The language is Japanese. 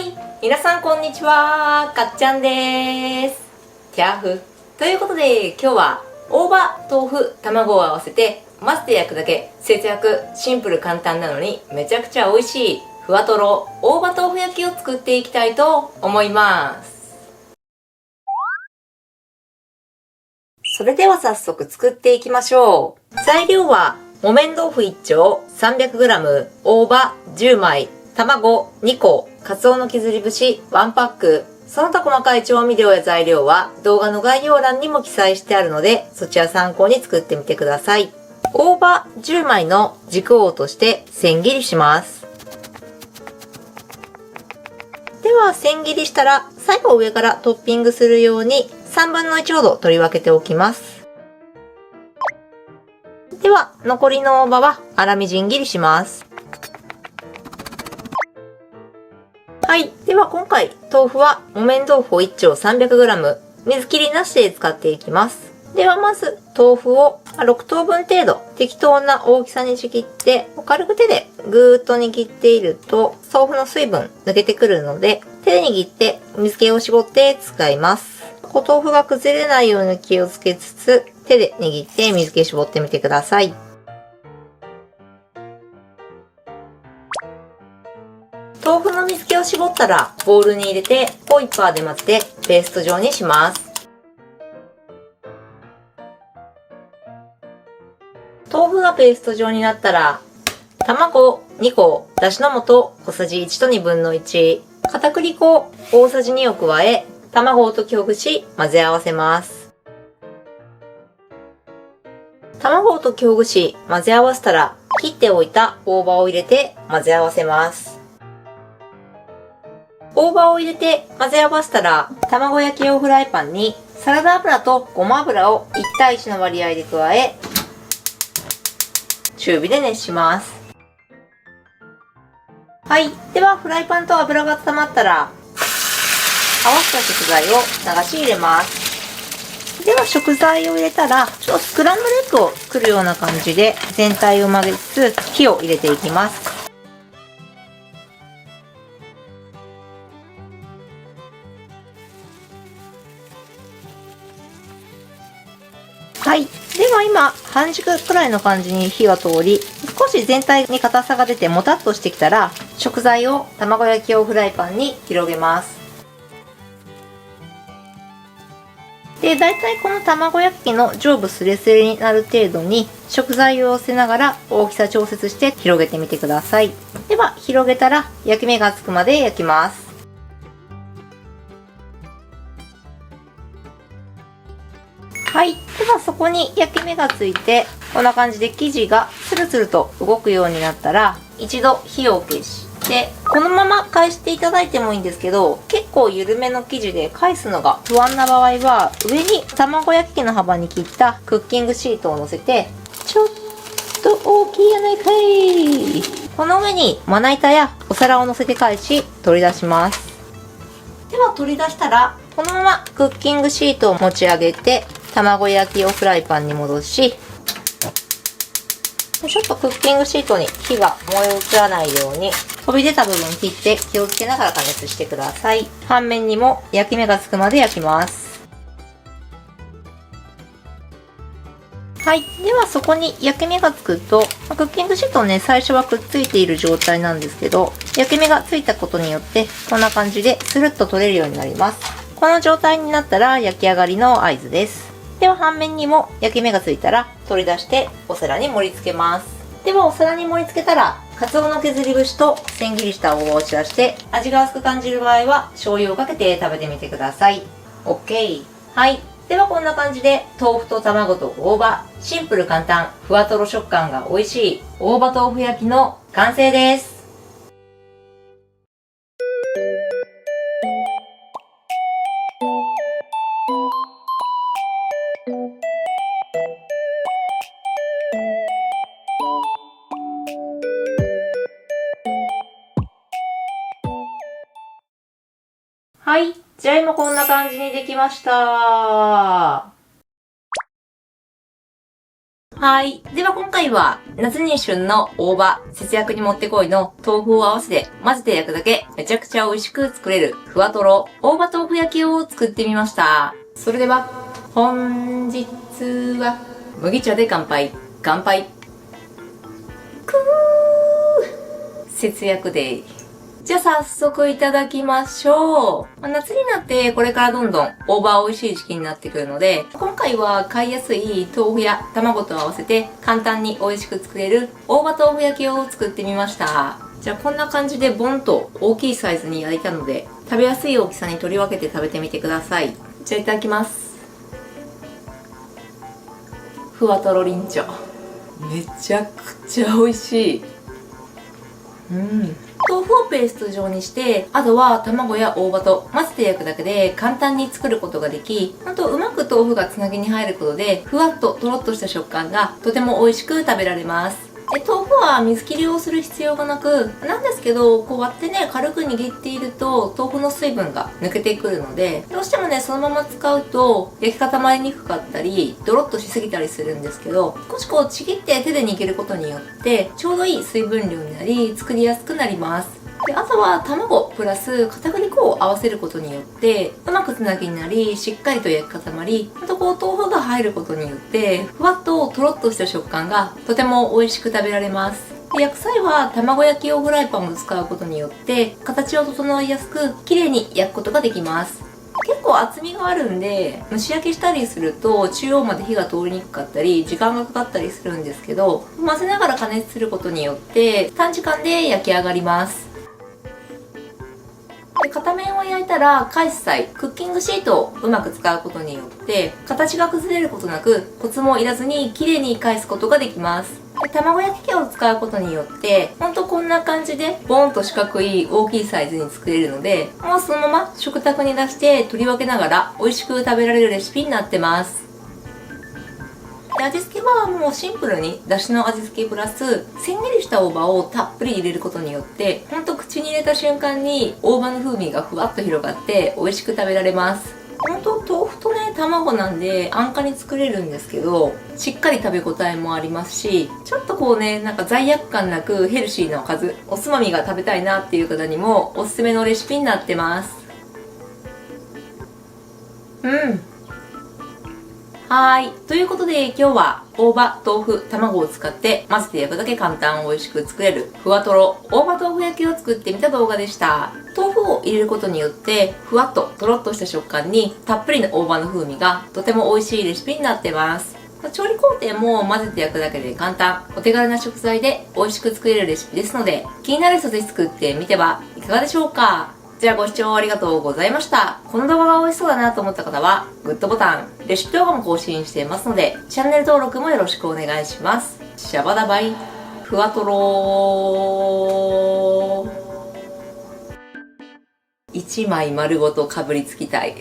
い、皆さんこんにちは、かっちゃんです。ティアフということで、今日は大葉、豆腐、卵を合わせて混ぜて焼くだけ、節約、シンプル簡単なのにめちゃくちゃ美味しいふわとろ大葉豆腐焼きを作っていきたいと思います。それでは早速作っていきましょう。材料は木綿豆腐1丁 300g、大葉10枚、卵2個、カツオの削り節1パック。その他細かい調味料や材料は動画の概要欄にも記載してあるので、そちら参考に作ってみてください。大葉10枚の軸を落として千切りします。では千切りしたら最後上からトッピングするように3分の1ほど取り分けておきます。では残りの大葉は粗みじん切りします。はい。では今回豆腐は木綿豆腐を1丁 300g 水切りなしで使っていきます。ではまず豆腐を6等分程度適当な大きさにちぎって軽く手でぐーっと握っていると豆腐の水分抜けてくるので手で握って水気を絞って使います。豆腐が崩れないように気をつけつつ手で握って水気絞ってみてください。豆腐の水気を絞ったらボウルに入れてホイッパーで混ぜてペースト状にします。豆腐がペースト状になったら卵2個、だしの素小さじ1と1/2の1、片栗粉大さじ2を加え卵を溶きほぐし混ぜ合わせます。卵を溶きほぐし混ぜ合わせたら切っておいた大葉を入れて混ぜ合わせます。大葉を入れて混ぜ合わせたら卵焼き用フライパンにサラダ油とごま油を1対1の割合で加え中火で熱します。はい。ではフライパンと油が温まったら合わせた食材を流し入れます。では食材を入れたらちょっとスクランブルエッグを作るような感じで全体を混ぜつつ火を入れていきます。はい。では今、半熟くらいの感じに火が通り、少し全体に硬さが出てもたっとしてきたら、食材を卵焼き用フライパンに広げます。で、だいたいこの卵焼きの上部スレスレになる程度に食材を寄せながら大きさ調節して広げてみてください。では、広げたら焼き目がつくまで焼きます。はい。ではそこに焼き目がついて、こんな感じで生地がスルスルと動くようになったら、一度火を消して、このまま返していただいてもいいんですけど、結構緩めの生地で返すのが不安な場合は、上に卵焼き器の幅に切ったクッキングシートを乗せて、ちょっと大きいやないかい。この上にまな板やお皿を乗せて返し、取り出します。では取り出したら、このままクッキングシートを持ち上げて、卵焼きをフライパンに戻し、ちょっとクッキングシートに火が燃え移らないように飛び出た部分切って気をつけながら加熱してください。半面にも焼き目がつくまで焼きます。はい。ではそこに焼き目がつくと、クッキングシートね、最初はくっついている状態なんですけど、焼き目がついたことによってこんな感じでスルッと取れるようになります。この状態になったら焼き上がりの合図です。では半面にも焼き目がついたら取り出してお皿に盛り付けます。ではお皿に盛り付けたらカツオの削り節と千切りした大葉を散らして味が薄く感じる場合は醤油をかけて食べてみてください。 OK。 はい。ではこんな感じで豆腐と卵と大葉、シンプル簡単ふわとろ食感が美味しい大葉豆腐焼きの完成です。はい。じゃあ今こんな感じにできました。ははい。では今回は夏に旬の大葉、節約にもってこいの豆腐を合わせて混ぜて焼くだけめちゃくちゃ美味しく作れるふわとろ大葉豆腐焼きを作ってみました。それでは本日は麦茶で乾杯。乾杯。くー節約デイ。じゃあ早速いただきましょう。夏になってこれからどんどん大葉美味しい時期になってくるので、今回は買いやすい豆腐や卵と合わせて簡単に美味しく作れる大葉豆腐焼きを作ってみました。じゃあこんな感じでボンと大きいサイズに焼いたので、食べやすい大きさに取り分けて食べてみてください。じゃあいただきます。ふわとろりんちょ。めちゃくちゃ美味しい。豆腐をペースト状にして、あとは卵や大葉と混ぜて焼くだけで簡単に作ることができ、あとうまく豆腐がつなぎに入ることで、ふわっととろっとした食感がとても美味しく食べられます。で、豆腐は水切りをする必要がなく、なんですけど、こう割ってね、軽く握っていると、豆腐の水分が抜けてくるので、どうしてもね、そのまま使うと、焼き固まりにくかったり、ドロッとしすぎたりするんですけど、少しこうちぎって手で握ることによって、ちょうどいい水分量になり、作りやすくなります。で、あとは卵プラス片栗粉を合わせることによってうまくつなぎになり、しっかりと焼き固まり、あとこう豆腐が入ることによってふわっととろっとした食感がとても美味しく食べられます。で、焼く際は卵焼き用フライパンを使うことによって形を整いやすく綺麗に焼くことができます。結構厚みがあるんで、蒸し焼きしたりすると中央まで火が通りにくかったり時間がかかったりするんですけど、混ぜながら加熱することによって短時間で焼き上がります。で、片面を焼いたら返す際、クッキングシートをうまく使うことによって形が崩れることなくコツもいらずに綺麗に返すことができます。で、卵焼き器を使うことによってほんとこんな感じでボーンと四角い大きいサイズに作れるので、もうそのまま食卓に出して取り分けながら美味しく食べられるレシピになってます。で、味付けはもうシンプルにだしの味付けプラスせん切りした大葉をたっぷり入れることによってほんと口に入れた瞬間に大葉の風味がふわっと広がって美味しく食べられます。ほんと豆腐とね、卵なんで安価に作れるんですけど、しっかり食べ応えもありますし、ちょっとこうね、なんか罪悪感なくヘルシーなおかず、おつまみが食べたいなっていう方にもおすすめのレシピになってます。はい。ということで今日は大葉、豆腐、卵を使って混ぜて焼くだけ簡単美味しく作れるふわとろ大葉豆腐焼きを作ってみた動画でした。豆腐を入れることによってふわっととろっとした食感にたっぷりの大葉の風味がとても美味しいレシピになってます。調理工程も混ぜて焼くだけで簡単、お手軽な食材で美味しく作れるレシピですので、気になる人ぜひ作ってみてはいかがでしょうか。じゃあご視聴ありがとうございました。この動画が美味しそうだなと思った方は、グッドボタン、レシピ動画も更新していますので、チャンネル登録もよろしくお願いします。シャバダバイ、ふわとろー。1枚丸ごとかぶりつきたい。